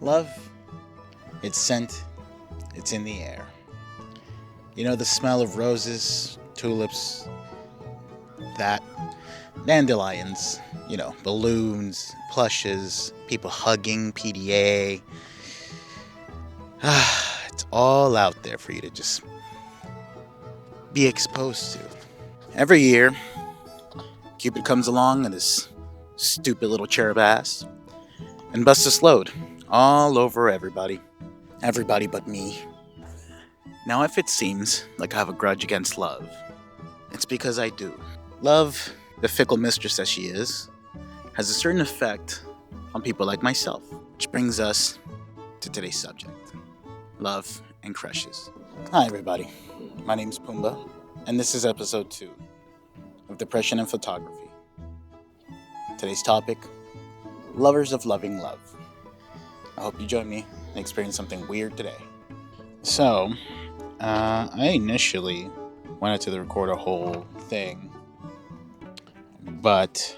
Love, it's scent, it's in the air. You know, the smell of roses, tulips, that, dandelions, balloons, plushes, people hugging, PDA. It's all out there for you to just be exposed to. Every year, Cupid comes along and his stupid little cherub ass and busts a load all over everybody. Everybody but me. Now, if it seems like I have a grudge against love, it's because I do. Love, the fickle mistress that she is, has a certain effect on people like myself. Which brings us to today's subject, love and crushes. Hi, everybody. My name's Pumbaa, and this is episode 2 of Depression and Photography. Today's topic, lovers of loving love. I hope you join me and experience something weird today. So, I initially wanted to record a whole thing, but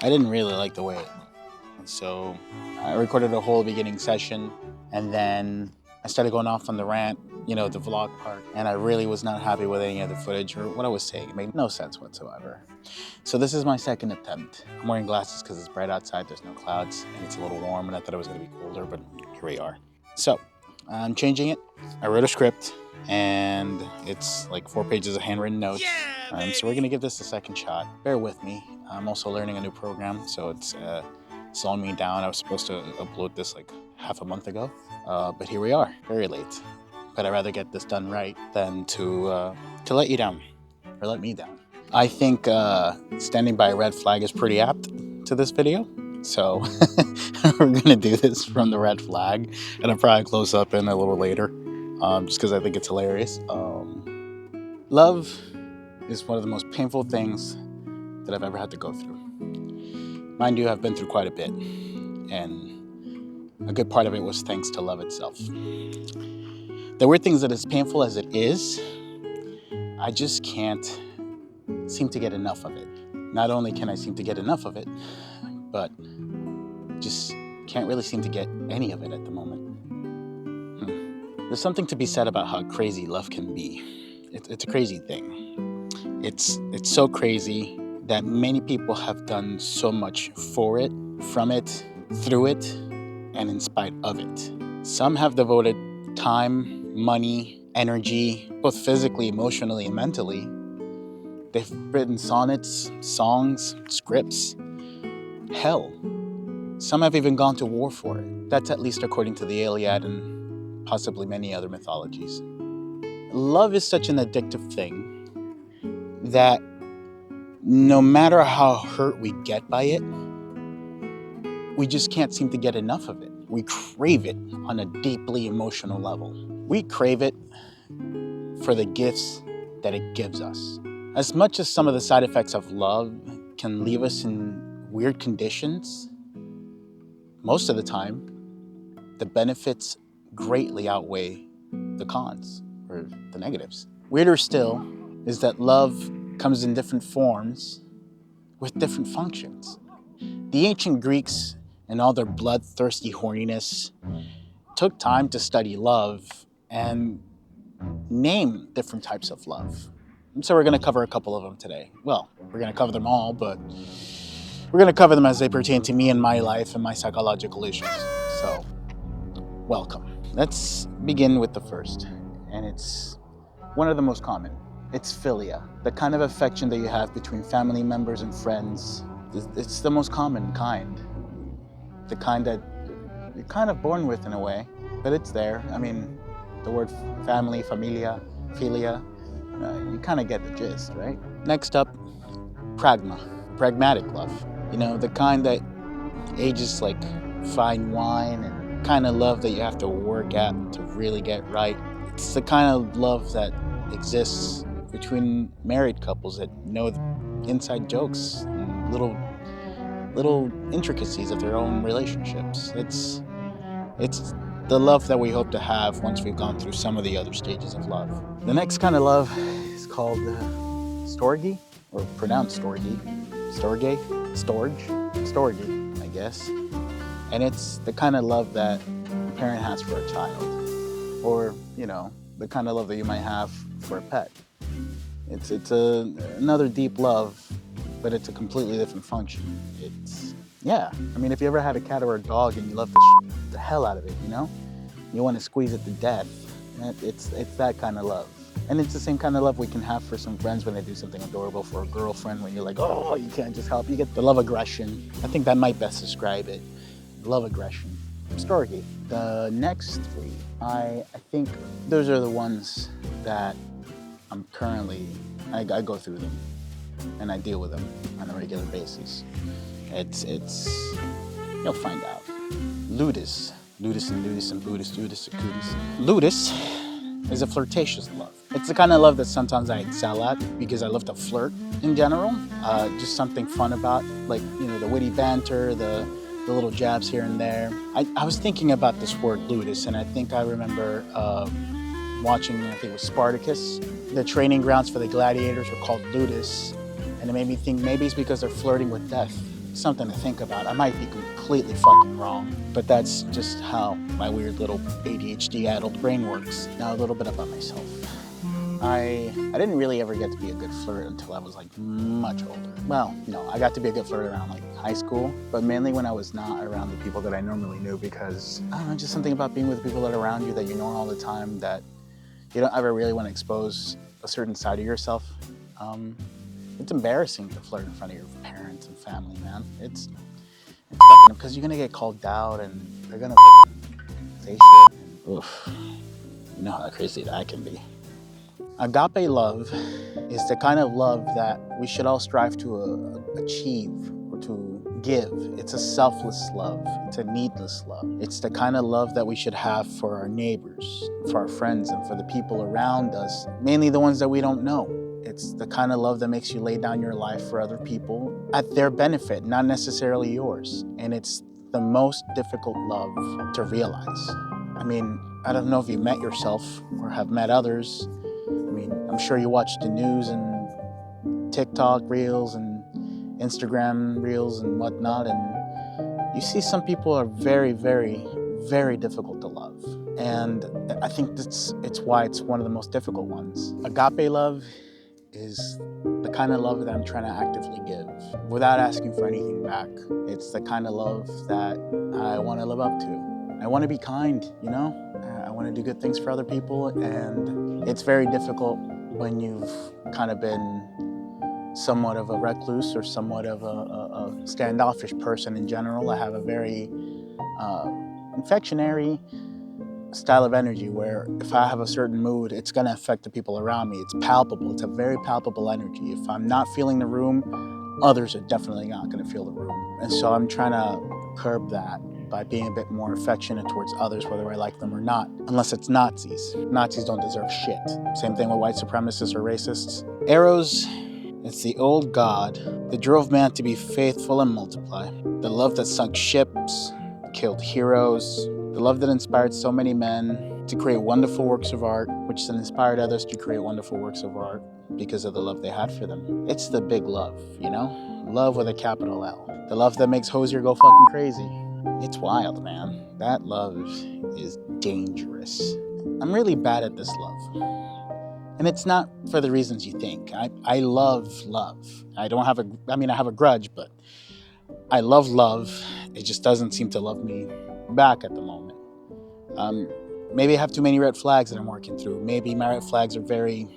I didn't really like the way it went. So I recorded a whole beginning session, and then I started going off on the rant, the vlog part, and I really was not happy with any of the footage or what I was saying. It made no sense whatsoever. So this is my second attempt. I'm wearing glasses because it's bright outside, there's no clouds, and it's a little warm, and I thought it was going to be colder, but here we are. So I'm changing it. I wrote a script, and it's like 4 pages of handwritten notes. So we're going to give this a second shot. Bear with me. I'm also learning a new program, so it's slowing me down. I was supposed to upload this like half a month ago, but here we are, very late. But I'd rather get this done right than to let you down, or let me down. I think standing by a red flag is pretty apt to this video. So we're going to do this from the red flag, and I'll probably close up in a little later, just because I think it's hilarious. Love is one of the most painful things that I've ever had to go through. Mind you, I've been through quite a bit, and a good part of it was thanks to love itself. The weird thing is that as painful as it is, I just can't seem to get enough of it. Not only can I seem to get enough of it, but just can't really seem to get any of it at the moment. There's something to be said about how crazy love can be. It's a crazy thing. It's so crazy that many people have done so much for it, from it, through it, and in spite of it. Some have devoted time, money, energy, both physically, emotionally, and mentally. They've written sonnets, songs, scripts. Hell, some have even gone to war for it. That's at least according to the Iliad and possibly many other mythologies. Love is such an addictive thing that no matter how hurt we get by it, we just can't seem to get enough of it. We crave it on a deeply emotional level. We crave it for the gifts that it gives us. As much as some of the side effects of love can leave us in weird conditions, most of the time, the benefits greatly outweigh the cons or the negatives. Weirder still is that love comes in different forms with different functions. The ancient Greeks, and all their bloodthirsty horniness, took time to study love and name different types of love. And so we're going to cover a couple of them today. Well, we're going to cover them all, but we're going to cover them as they pertain to me and my life and my psychological issues. So, welcome. Let's begin with the first, and it's one of the most common. It's philia, the kind of affection that you have between family members and friends. It's the most common kind. The kind that you're kind of born with in a way, but it's there. I mean, the word family, familia, philia, you kind of get the gist, right? Next up, pragmatic love. The kind that ages like fine wine, and kind of love that you have to work at to really get right. It's the kind of love that exists between married couples that know the inside jokes and little intricacies of their own relationships. It's the love that we hope to have once we've gone through some of the other stages of love. The next kind of love is called storge, or pronounced storge, I guess. And it's the kind of love that a parent has for a child, or, the kind of love that you might have for a pet. Another deep love, but it's a completely different function. Yeah. I mean, if you ever had a cat or a dog and you love the hell out of it, you want to squeeze it to death. It's that kind of love. And it's the same kind of love we can have for some friends when they do something adorable, for a girlfriend when you're like, oh, you can't just help. You get the love aggression. I think that might best describe it. Love aggression. Storge. The next three, I think those are the ones that I'm currently, I go through them and I deal with them on a regular basis. You'll find out. Ludus and Buddhist, Cootis. Ludus is a flirtatious love. It's the kind of love that sometimes I excel at because I love to flirt in general. Just something fun about, like, the witty banter, the little jabs here and there. I was thinking about this word ludus, and I think I remember watching, I think it was Spartacus. The training grounds for the gladiators were called ludus, and it made me think maybe it's because they're flirting with death. Something to think about. I might be completely fucking wrong, but that's just how my weird little ADHD adult brain works. Now a little bit about myself. I didn't really ever get to be a good flirt until I was like much older. Well, no, I got to be a good flirt around like high school, but mainly when I was not around the people that I normally knew, because I don't know, just something about being with the people that are around you that you know all the time, that you don't ever really want to expose a certain side of yourself. It's embarrassing to flirt in front of your parents and family, man. It's fucking, because you're gonna get called out and they're gonna say shit. Oof. You know how crazy that can be. Agape love is the kind of love that we should all strive to achieve or to give. It's a selfless love. It's a needless love. It's the kind of love that we should have for our neighbors, for our friends, and for the people around us, mainly the ones that we don't know. It's the kind of love that makes you lay down your life for other people at their benefit, not necessarily yours. And it's the most difficult love to realize. I mean, I don't know if you met yourself or have met others. I mean, I'm sure you watch the news and TikTok reels and Instagram reels and whatnot, and you see some people are very, very, very difficult to love. And I think it's why it's one of the most difficult ones. Agape love is the kind of love that I'm trying to actively give without asking for anything back. It's the kind of love that I want to live up to. I want to be kind, I want to do good things for other people, and it's very difficult when you've kind of been somewhat of a recluse or somewhat of a standoffish person in general. I have a very infectionary style of energy where if I have a certain mood, it's going to affect the people around me. It's palpable. It's a very palpable energy. If I'm not feeling the room, others are definitely not going to feel the room. And so I'm trying to curb that by being a bit more affectionate towards others, whether I like them or not, unless it's Nazis. Nazis don't deserve shit. Same thing with white supremacists or racists. Eros, it's the old god that drove man to be faithful and multiply. The love that sunk ships, killed heroes, the love that inspired so many men to create wonderful works of art, which then inspired others to create wonderful works of art because of the love they had for them. It's the big love, Love with a capital L. The love that makes Hosier go fucking crazy. It's wild, man. That love is dangerous. I'm really bad at this love. And it's not for the reasons you think. I love love. I have a grudge, but I love love. It just doesn't seem to love me back at the moment. Maybe I have too many red flags that I'm working through. Maybe my red flags are very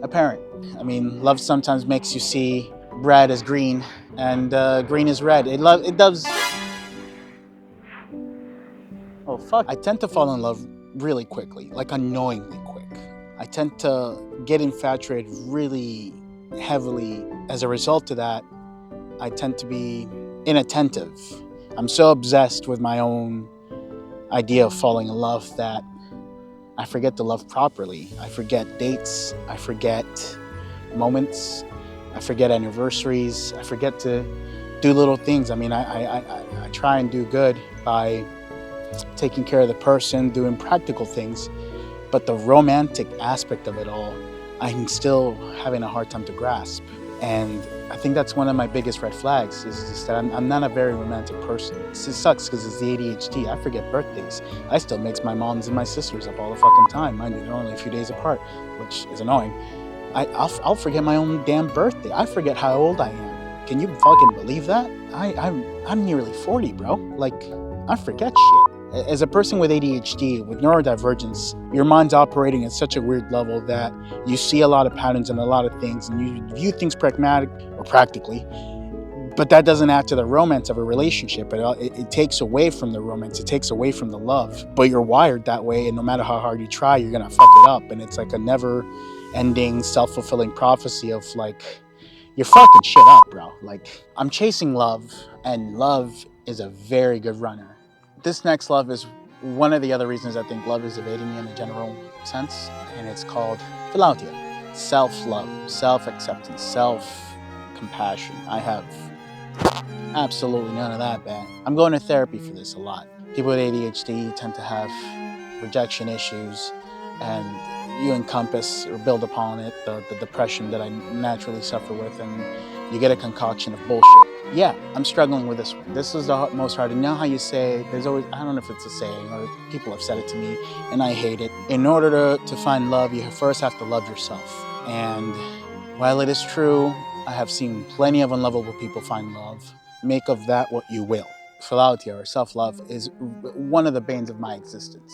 apparent. I mean, love sometimes makes you see red as green and green is red. It does. Oh, fuck. I tend to fall in love really quickly, like annoyingly quick. I tend to get infatuated really heavily. As a result of that, I tend to be inattentive. I'm so obsessed with my own idea of falling in love that I forget to love properly. I forget dates. I forget moments. I forget anniversaries. I forget to do little things. I mean, I try and do good by taking care of the person, doing practical things, but the romantic aspect of it all, I'm still having a hard time to grasp. And I think that's one of my biggest red flags is just that I'm not a very romantic person. It sucks because it's the ADHD. I forget birthdays. I still mix my mom's and my sister's up all the fucking time. Mind you, they're only a few days apart, which is annoying. I'll forget my own damn birthday. I forget how old I am. Can you fucking believe that? I'm nearly 40, bro. Like, I forget shit. As a person with ADHD, with neurodivergence, your mind's operating at such a weird level that you see a lot of patterns and a lot of things, and you view things pragmatic or practically, but that doesn't add to the romance of a relationship. It takes away from the romance. It takes away from the love. But you're wired that way, and no matter how hard you try, you're gonna fuck it up. And it's like a never-ending, self-fulfilling prophecy of like, you're fucking shit up, bro. Like, I'm chasing love, and love is a very good runner. This next love is one of the other reasons I think love is evading me in a general sense, and it's called Valentines. Self-love, self-acceptance, self-compassion. I have absolutely none of that, man. I'm going to therapy for this a lot. People with ADHD tend to have rejection issues, and you encompass or build upon it the depression that I naturally suffer with, and you get a concoction of bullshit. Yeah, I'm struggling with this one. This is the most hard. You know how you say, there's always, I don't know if it's a saying or people have said it to me, and I hate it. In order to find love, you first have to love yourself. And while it is true, I have seen plenty of unlovable people find love. Make of that what you will. Philautia, or self-love, is one of the banes of my existence.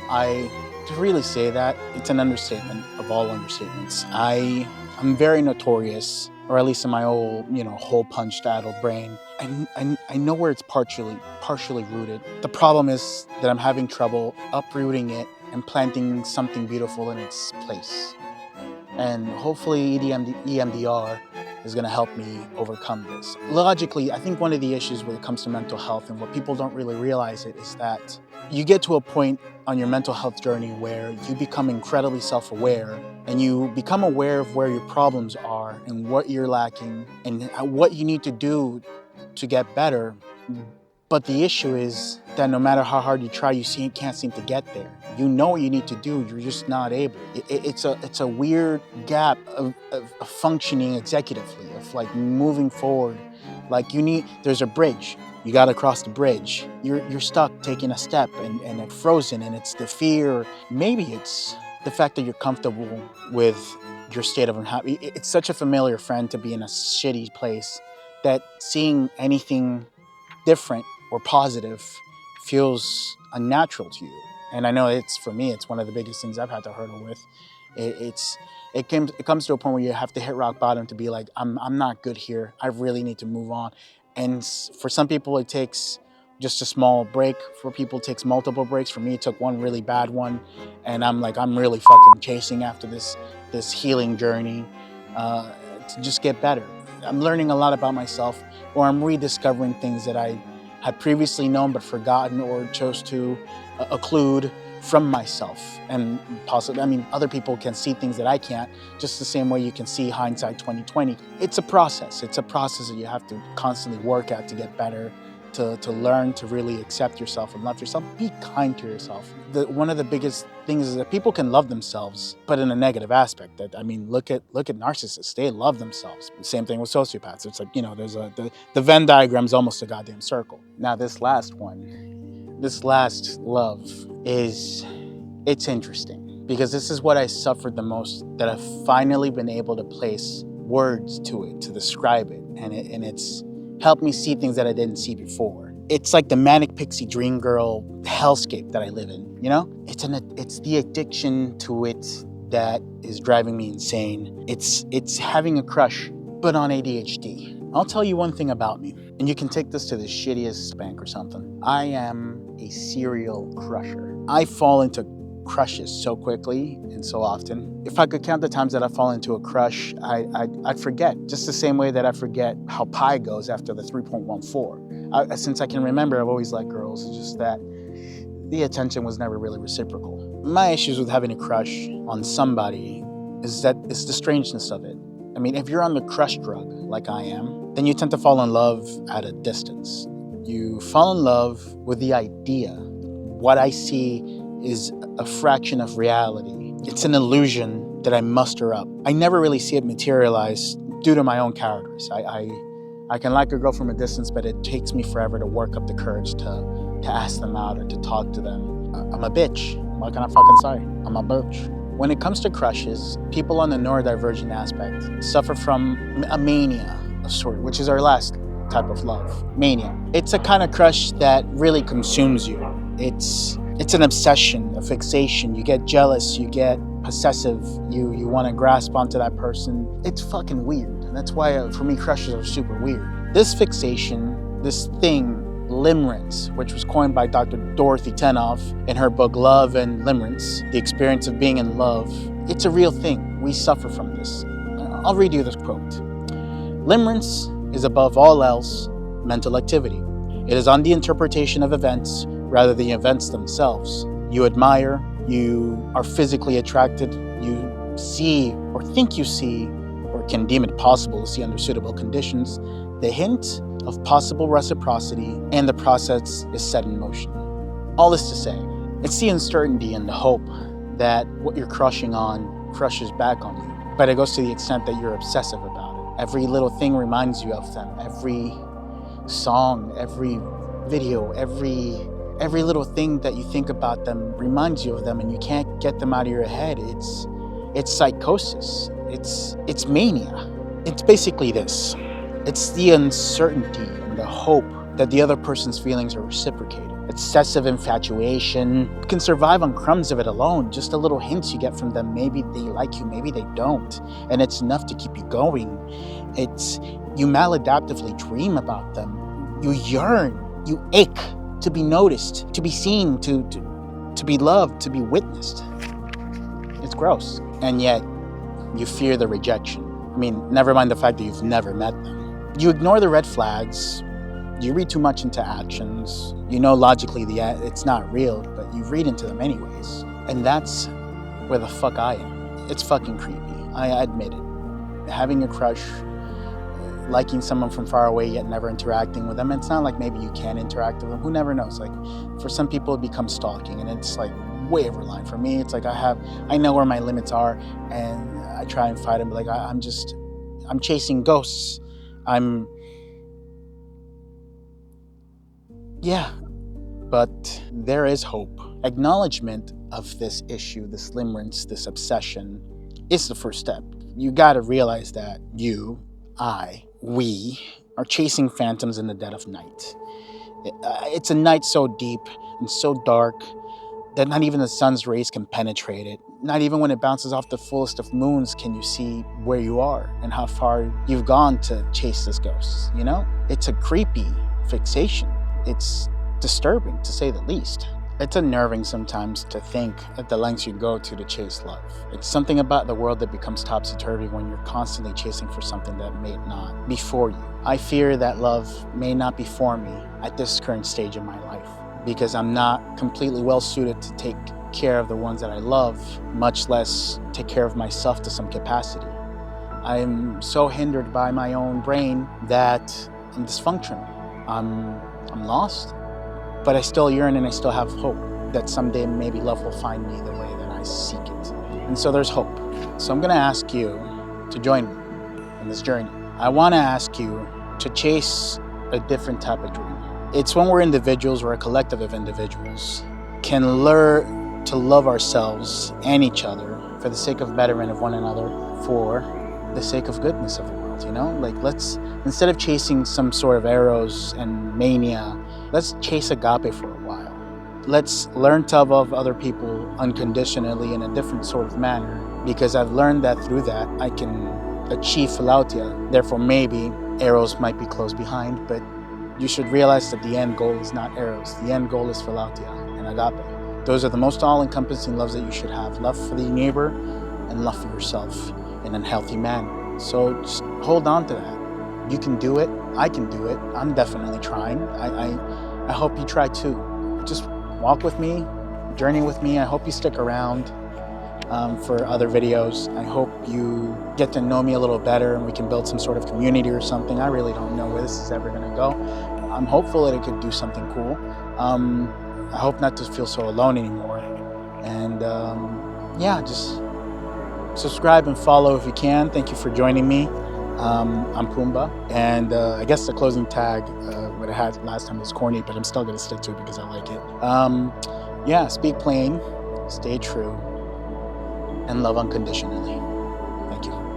To really say that, it's an understatement of all understatements. I'm very notorious, or at least in my old, hole punched addled brain. I know where it's partially rooted. The problem is that I'm having trouble uprooting it and planting something beautiful in its place. And hopefully EMDR is going to help me overcome this. Logically, I think one of the issues when it comes to mental health, and what people don't really realize it, is that you get to a point on your mental health journey where you become incredibly self-aware, and you become aware of where your problems are and what you're lacking and what you need to do to get better. But the issue is that no matter how hard you try, you can't seem to get there. You know what you need to do, you're just not able. It's a weird gap of functioning executively, of like moving forward. Like there's a bridge, you gotta cross the bridge. You're stuck taking a step and it's frozen, and it's the fear. Maybe it's the fact that you're comfortable with your state of unhappy. It's such a familiar friend to be in a shitty place that seeing anything different or positive feels unnatural to you. And I know for me, it's one of the biggest things I've had to hurdle with. It comes to a point where you have to hit rock bottom to be like, I'm not good here. I really need to move on. And for some people, it takes just a small break. For people, it takes multiple breaks. For me, it took one really bad one. And I'm really fucking chasing after this healing journey to just get better. I'm learning a lot about myself, or I'm rediscovering things that I had previously known but forgotten or chose to occlude from myself. And possibly, other people can see things that I can't, just the same way you can see hindsight 2020. It's a process. It's a process that you have to constantly work at to get better, to learn to really accept yourself and love yourself. Be kind to yourself. One of the biggest things is that people can love themselves, but in a negative aspect. Look at narcissists. They love themselves. Same thing with sociopaths. It's like, there's the Venn diagram's almost a goddamn circle. Now this last love it's interesting, because this is what I suffered the most, that I've finally been able to place words to it, to describe it, and it's helped me see things that I didn't see before. It's like the manic pixie dream girl hellscape that I live in, It's the addiction to it that is driving me insane. It's having a crush, but on ADHD. I'll tell you one thing about me, and you can take this to the shittiest bank or something. I am a serial crusher. I fall into crushes so quickly and so often. If I could count the times that I fall into a crush, I'd forget. Just the same way that I forget how pi goes after the 3.14. Since I can remember, I've always liked girls. It's just that the attention was never really reciprocal. My issues with having a crush on somebody is that it's the strangeness of it. If you're on the crush drug, like I am, then you tend to fall in love at a distance. You fall in love with the idea. What I see is a fraction of reality. It's an illusion that I muster up. I never really see it materialize due to my own characters. I can like a girl from a distance, but it takes me forever to work up the courage to ask them out or to talk to them. I'm a bitch. What can I fucking say? I'm a bitch. When it comes to crushes, people on the neurodivergent aspect suffer from a mania of sort, which is our last type of love, mania. It's a kind of crush that really consumes you. It's an obsession, a fixation. You get jealous, you get possessive, you want to grasp onto that person. It's fucking weird. And that's why, for me, crushes are super weird. This fixation, this thing, limerence, which was coined by Dr. Dorothy Tenoff in her book Love and Limerence, The Experience of Being in Love, it's a real thing. We suffer from this. I'll read you this quote. Limerence is above all else mental activity. It is on the interpretation of events rather than the events themselves. You admire, you are physically attracted, you see or think you see or can deem it possible to see under suitable conditions the hint of possible reciprocity, and the process is set in motion. All this to say, it's the uncertainty and the hope that what you're crushing on crushes back on you, but it goes to the extent that you're obsessive about it. Every little thing reminds you of them. Every song, every video, every little thing that you think about them reminds you of them, and you can't get them out of your head. It's psychosis. It's mania. It's basically this. It's the uncertainty and the hope that the other person's feelings are reciprocated. Excessive infatuation. You can survive on crumbs of it alone. Just a little hints you get from them. Maybe they like you, maybe they don't. And it's enough to keep you going. You maladaptively dream about them. You yearn, you ache to be noticed, to be seen, to be loved, to be witnessed. It's gross. And yet, you fear the rejection. I mean, never mind the fact that you've never met them. You ignore the red flags, you read too much into actions, you know logically it's not real, but you read into them anyways. And that's where the fuck I am. It's fucking creepy, I admit it. Having a crush, liking someone from far away yet never interacting with them, it's not like maybe you can interact with them, who never knows. Like, for some people it becomes stalking, and it's like way over line. For me, it's like I know where my limits are, and I try and fight them, but like I'm chasing ghosts. But there is hope. Acknowledgement of this issue, this limerence, this obsession, is the first step. You gotta realize that you, we are chasing phantoms in the dead of night. It's a night so deep and so dark that not even the sun's rays can penetrate it. Not even when it bounces off the fullest of moons can you see where you are and how far you've gone to chase this ghost, you know? It's a creepy fixation. It's disturbing, to say the least. It's unnerving sometimes to think at the lengths you go to chase love. It's something about the world that becomes topsy-turvy when you're constantly chasing for something that may not be for you. I fear that love may not be for me at this current stage in my life, because I'm not completely well suited to take care of the ones that I love, much less take care of myself to some capacity. I'm so hindered by my own brain that I'm dysfunctional. I'm lost, but I still yearn and I still have hope that someday maybe love will find me the way that I seek it. And so there's hope. So I'm gonna ask you to join me in this journey. I wanna ask you to chase a different type of dream. It's when we're individuals, or a collective of individuals, can learn to love ourselves and each other for the sake of betterment of one another, for the sake of goodness of the world, you know? Like, let's, instead of chasing some sort of eros and mania, let's chase agape for a while. Let's learn to love other people unconditionally in a different sort of manner, because I've learned that through that I can achieve philautia. Therefore, maybe eros might be close behind, but you should realize that the end goal is not eros. The end goal is philautia and agape. Those are the most all-encompassing loves that you should have. Love for the neighbor and love for yourself in a healthy manner. So just hold on to that. You can do it. I can do it. I'm definitely trying. I hope you try too. Just walk with me, journey with me. I hope you stick around for other videos. I hope you get to know me a little better and we can build some sort of community or something. I really don't know where this is ever gonna go. I'm hopeful that it could do something cool. I hope not to feel so alone anymore. And yeah, just subscribe and follow if you can. Thank you for joining me. I'm Pumbaa, and I guess the closing tag, what I had last time was corny, but I'm still gonna stick to it because I like it. Yeah, speak plain, stay true, and love unconditionally. Thank you.